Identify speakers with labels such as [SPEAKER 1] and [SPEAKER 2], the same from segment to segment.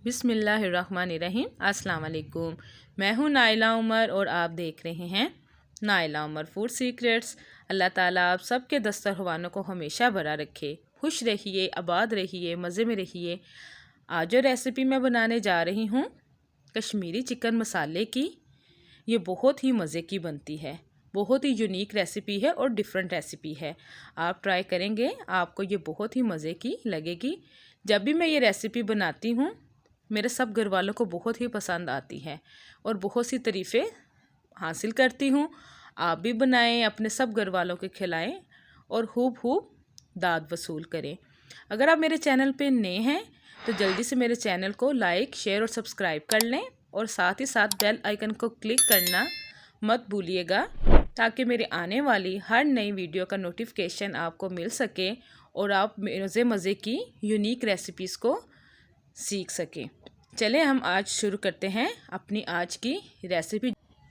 [SPEAKER 1] बिस्मिल्लाहिर्रहमानिर्रहीम। अस्सलाम वालेकुम। मैं हूँ नाइला उमर और आप देख रहे हैं नाइला उमर फूड सीक्रेट्स। अल्लाह ताला आप सबके दस्तरखानों को हमेशा भरा रखे। खुश रहिए, आबाद रहिए, मज़े में रहिए। आज जो रेसिपी मैं बनाने जा रही हूँ कश्मीरी चिकन मसाले की, ये बहुत ही मज़े की बनती है। बहुत ही यूनिक रेसिपी है और डिफरेंट रेसिपी है। आप ट्राई करेंगे, आपको ये बहुत ही मज़े की लगेगी। जब भी मैं ये रेसिपी बनाती हूँ मेरे सब घर वालों को बहुत ही पसंद आती है और बहुत सी तारीफ़ें हासिल करती हूँ। आप भी बनाएं, अपने सब घर वालों को खिलाएं और खूब खूब दाद वसूल करें। अगर आप मेरे चैनल पे नए हैं तो जल्दी से मेरे चैनल को लाइक, शेयर और सब्सक्राइब कर लें और साथ ही साथ बेल आइकन को क्लिक करना मत भूलिएगा, ताकि मेरे आने वाली हर नई वीडियो का नोटिफिकेशन आपको मिल सके और आप मज़े की यूनिक रेसिपीज़ को सीख सकें। चलें हम आज शुरू करते हैं अपनी आज की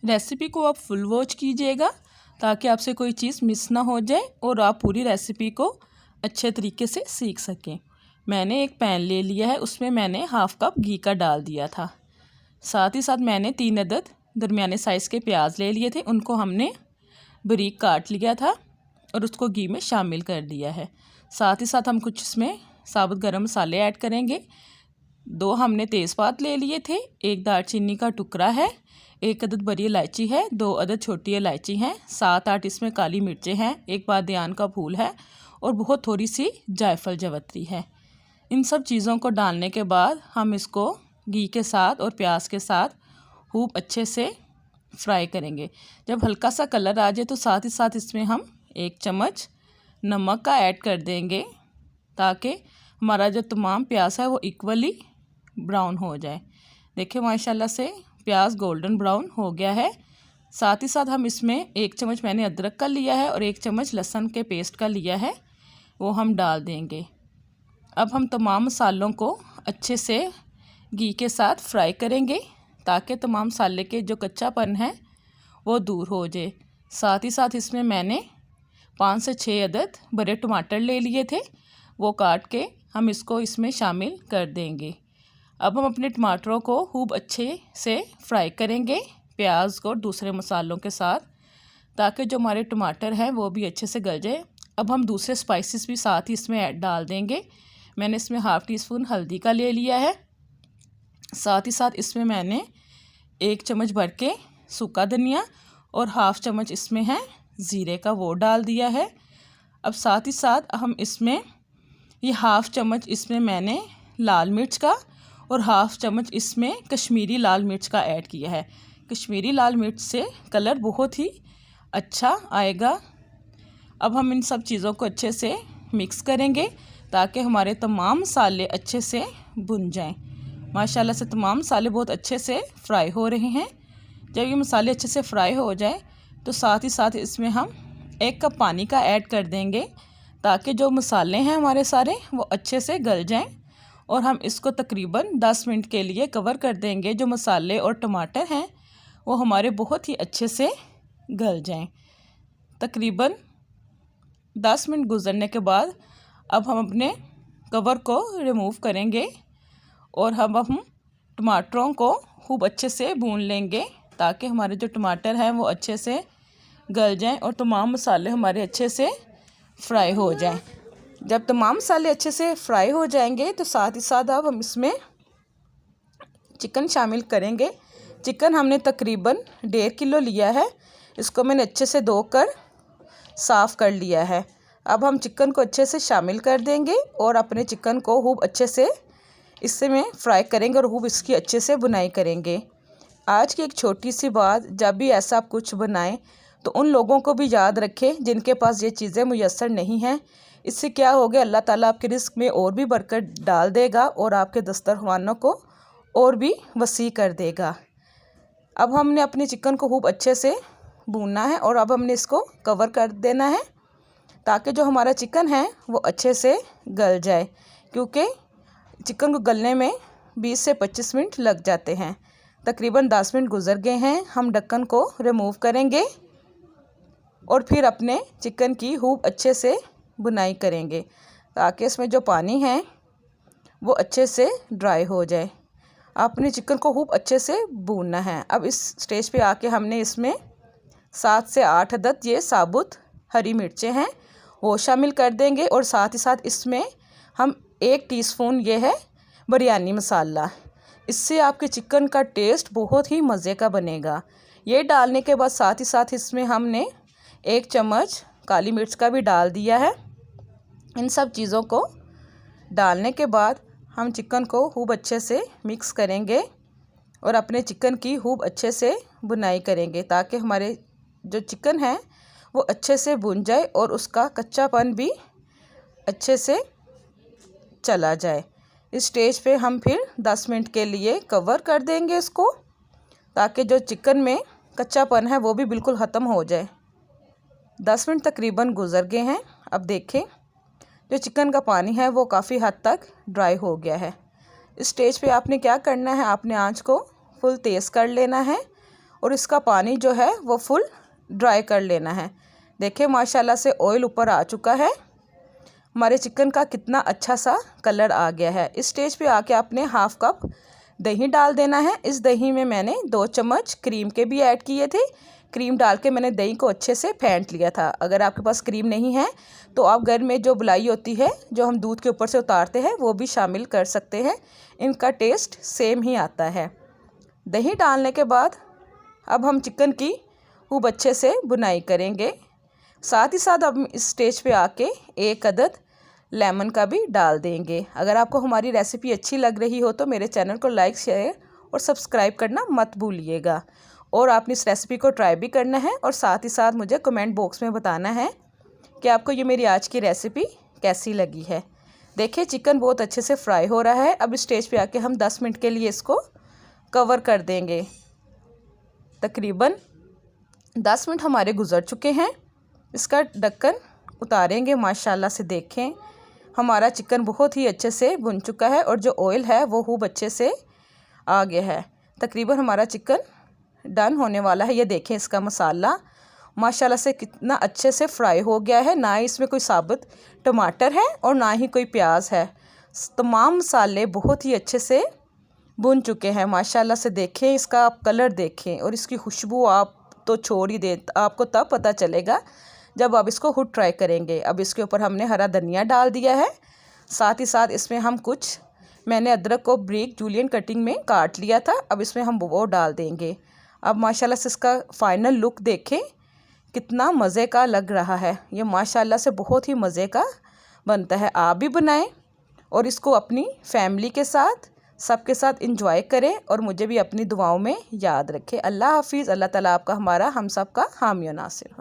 [SPEAKER 1] रेसिपी को आप फुल वॉच कीजिएगा ताकि आपसे कोई चीज़ मिस ना हो जाए और आप पूरी रेसिपी को अच्छे तरीके से सीख सकें। मैंने एक पैन ले लिया है, उसमें मैंने हाफ़ कप घी का डाल दिया था। साथ ही साथ मैंने 3 अदद दरमियाने साइज़ के प्याज ले लिए थे, उनको हमने बारीक काट लिया था और उसको घी में शामिल कर दिया है। साथ ही साथ हम कुछ इसमें साबुत गरम मसाले ऐड करेंगे। 2 हमने तेज़पात ले लिए थे, 1 दालचीनी का टुकड़ा है, 1 अदद बड़ी इलायची है, 2 अदद छोटी इलायची हैं, 7-8 इसमें काली मिर्चें हैं, 1 बादियान का फूल है और बहुत थोड़ी सी जायफल जवत्री है। इन सब चीज़ों को डालने के बाद हम इसको घी के साथ और प्याज के साथ खूब अच्छे से फ्राई करेंगे। जब हल्का सा कलर आ जाए तो साथ ही साथ इसमें हम 1 चम्मच नमक का ऐड कर देंगे, ताकि हमारा जो तमाम प्याज है वो इक्वली ब्राउन हो जाए। देखिए माशाल्लाह से प्याज गोल्डन ब्राउन हो गया है। साथ ही साथ हम इसमें 1 चम्मच मैंने अदरक का लिया है और 1 चम्मच लहसुन के पेस्ट का लिया है, वो हम डाल देंगे। अब हम तमाम मसालों को अच्छे से घी के साथ फ्राई करेंगे ताकि तमाम मसाले के जो कच्चापन है वो दूर हो जाए। साथ ही साथ इसमें मैंने 5 से 6 अदद बड़े टमाटर ले लिए थे, वो काट के हम इसको इसमें शामिल कर देंगे। अब हम अपने टमाटरों को खूब अच्छे से फ्राई करेंगे प्याज को दूसरे मसालों के साथ, ताकि जो हमारे टमाटर हैं वो भी अच्छे से गल जाए। अब हम दूसरे स्पाइसेस भी साथ ही इसमें डाल देंगे। मैंने इसमें हाफ़ टी स्पून हल्दी का ले लिया है। साथ ही साथ इसमें मैंने 1 चम्मच भर के सूखा धनिया और हाफ़ चम्मच इसमें है ज़ीरे का, वो डाल दिया है। अब साथ ही साथ हम इसमें ये हाफ़ चम्मच इसमें मैंने लाल मिर्च का और हाफ़ चम्मच इसमें कश्मीरी लाल मिर्च का ऐड किया है। कश्मीरी लाल मिर्च से कलर बहुत ही अच्छा आएगा। अब हम इन सब चीज़ों को अच्छे से मिक्स करेंगे ताकि हमारे तमाम मसाले अच्छे से भुन जाएं। माशाल्लाह से तमाम मसाले बहुत अच्छे से फ्राई हो रहे हैं। जब ये मसाले अच्छे से फ्राई हो जाए तो साथ ही साथ इसमें हम 1 कप पानी का ऐड कर देंगे, ताकि जो मसाले हैं हमारे सारे वो अच्छे से गल जाएं और हम इसको तकरीबन 10 मिनट के लिए कवर कर देंगे। जो मसाले और टमाटर हैं वो हमारे बहुत ही अच्छे से गल जाएं। तकरीबन 10 मिनट गुजरने के बाद अब हम अपने कवर को रिमूव करेंगे और हम टमाटरों को खूब अच्छे से भून लेंगे, ताकि हमारे जो टमाटर हैं वो अच्छे से गल जाएं और तमाम मसाले हमारे अच्छे से फ्राई हो जाएं। जब तमाम मसाले अच्छे से फ्राई हो जाएंगे तो साथ ही साथ अब हम इसमें चिकन शामिल करेंगे। चिकन हमने तकरीबन 1.5 किलो लिया है, इसको मैंने अच्छे से धोकर साफ़ कर लिया है। अब हम चिकन को अच्छे से शामिल कर देंगे और अपने चिकन को खूब अच्छे से इससे में फ्राई करेंगे और खूब इसकी अच्छे से बुनाई करेंगे। आज की एक छोटी सी बात, जब भी ऐसा आप कुछ बनाएं तो उन लोगों को भी याद रखें जिनके पास ये चीज़ें मुयस्सर नहीं हैं। इससे क्या हो गया, अल्लाह ताला आपके रिस्क में और भी बरकत डाल देगा और आपके दस्तरखानों को और भी वसी कर देगा। अब हमने अपने चिकन को खूब अच्छे से भूनना है और अब हमने इसको कवर कर देना है, ताकि जो हमारा चिकन है वो अच्छे से गल जाए, क्योंकि चिकन को गलने में 20 से 25 मिनट लग जाते हैं। तकरीबन 10 मिनट गुजर गए हैं। हम ढक्कन को रिमूव करेंगे और फिर अपने चिकन की खूब अच्छे से बुनाई करेंगे, ताकि इसमें जो पानी है वो अच्छे से ड्राई हो जाए।
[SPEAKER 2] आपने चिकन को खूब अच्छे से भूनना है। अब इस स्टेज पे आके हमने इसमें 7 से 8 अदद ये साबुत हरी मिर्चें हैं वो शामिल कर देंगे और साथ ही साथ इसमें हम 1 टीस्पून ये है बिरयानी मसाला। इससे आपके चिकन का टेस्ट बहुत ही मज़े का बनेगा। ये डालने के बाद साथ ही साथ इसमें हमने 1 चम्मच काली मिर्च का भी डाल दिया है। इन सब चीज़ों को डालने के बाद हम चिकन को खूब अच्छे से मिक्स करेंगे और अपने चिकन की खूब अच्छे से भुनाई करेंगे ताकि हमारे जो चिकन है वो अच्छे से भुन जाए और उसका कच्चापन भी अच्छे से चला जाए। इस स्टेज पे हम फिर 10 मिनट के लिए कवर कर देंगे इसको ताकि जो चिकन में कच्चापन है वो भी बिल्कुल ख़त्म हो जाए। 10 मिनट तकरीबन गुज़र गए हैं। अब देखें जो चिकन का पानी है वो काफ़ी हद तक ड्राई हो गया है। इस स्टेज पे आपने क्या करना है, आपने आंच को फुल तेज़ कर लेना है और इसका पानी जो है वो फुल ड्राई कर लेना है। देखिए माशाल्लाह से ऑयल ऊपर आ चुका है। हमारे चिकन का कितना अच्छा सा कलर आ गया है। इस स्टेज पे आके आपने हाफ़ कप दही डाल देना है। इस दही में मैंने 2 चम्मच क्रीम के भी ऐड किए थे। क्रीम डाल के मैंने दही को अच्छे से फेंट लिया था। अगर आपके पास क्रीम नहीं है तो आप घर में जो बुलाई होती है जो हम दूध के ऊपर से उतारते हैं वो भी शामिल कर सकते हैं। इनका टेस्ट सेम ही आता है। दही डालने के बाद अब हम चिकन की खूब अच्छे से बुनाई करेंगे। साथ ही साथ अब इस स्टेज पे आके 1 अदद लेमन का भी डाल देंगे। अगर आपको हमारी रेसिपी अच्छी लग रही हो तो मेरे चैनल को लाइक, शेयर और सब्सक्राइब करना मत भूलिएगा और आपने इस रेसिपी को ट्राई भी करना है और साथ ही साथ मुझे कमेंट बॉक्स में बताना है कि आपको ये मेरी आज की रेसिपी कैसी लगी है। देखिए चिकन बहुत अच्छे से फ्राई हो रहा है। अब इस स्टेज पे आके हम 10 मिनट के लिए इसको कवर कर देंगे। तकरीबन 10 मिनट हमारे गुज़र चुके हैं। इसका ढक्कन उतारेंगे। माशाल्लाह से देखें हमारा चिकन बहुत ही अच्छे से भुन चुका है और जो ऑयल है वो खूब अच्छे से आ गया है। तकरीबन हमारा चिकन डन होने वाला है। ये देखें इसका मसाला माशाल्लाह से कितना अच्छे से फ्राई हो गया है। ना ही इसमें कोई साबुत टमाटर है और ना ही कोई प्याज है। तमाम मसाले बहुत ही अच्छे से भुन चुके हैं। माशाल्लाह से देखें इसका आप कलर देखें और इसकी खुशबू आप तो छोड़ ही दें। आपको तब पता चलेगा जब आप इसको खुद ट्राई करेंगे। अब इसके ऊपर हमने हरा धनिया डाल दिया है। साथ ही साथ इसमें हम मैंने अदरक को ब्रीक जूलियन कटिंग में काट लिया था। अब इसमें हम वो डाल देंगे। अब माशाल्लाह से इसका फ़ाइनल लुक देखें कितना मज़े का लग रहा है। ये माशाल्लाह से बहुत ही मज़े का बनता है। आप भी बनाएं और इसको अपनी फैमिली के साथ सबके साथ इंजॉय करें और मुझे भी अपनी दुआओं में याद रखें। अल्लाह हाफिज़। अल्लाह ताला आपका, हमारा, हम सब का हामी और नासिर हो।